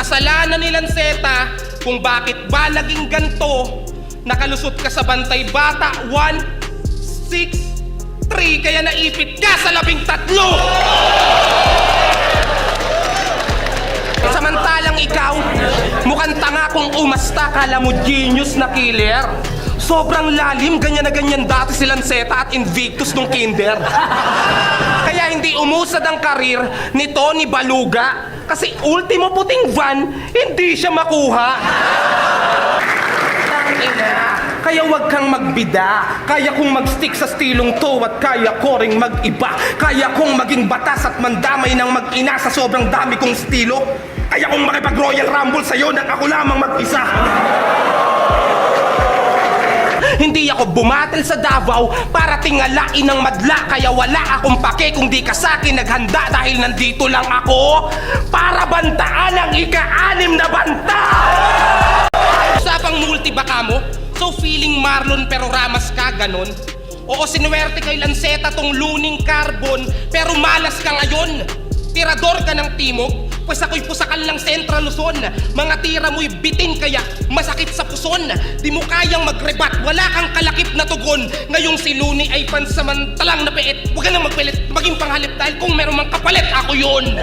Kasalanan ni Lanceta kung bakit ba naging ganto. Nakalusot ka sa bantay bata 1, 6, 3, kaya naipit ka sa 13. Samantalang ikaw, mukhang tanga kung umasta, kala mo genius na killer. Sobrang lalim, ganyan na ganyan dati si Lanceta at Invictus nung kinder. Kaya hindi umusad ang karir ni Tony Baluga kasi ultimo puting van, hindi siya makuha. Kaya wag kang magbida. Kaya kong mag-stick sa stilong to at kaya ko ring mag-iba. Kaya kong maging batas at mandamay ng mag-ina sa sobrang dami kong estilo. Kaya kong makipag-Royal Rumble sa'yo nang ako lamang mag-isa. Hindi ako bumatel sa Davao para tingalain ng madla. Kaya wala akong pake kung di ka sa'kin naghanda. Dahil nandito lang ako para bantaan ang ika-6 na banta. Usapang multi baka mo? So feeling Marlon pero Ramas ka, ganon? Oo, sinuwerte kay Lanceta tong luning carbon, pero malas ka ngayon. Tirador ka ng timog, pues ako'y pusakal ng Central Luzon. Mga tira mo'y bitin kaya masakit sa puson. Di mo kayang magrebat, wala kang kalakip na tugon. Ngayong si Luni ay pansamantalang napiit. Huwag ka nang magpilit, maging panghalip dahil kung meron mang kapalit, ako yun.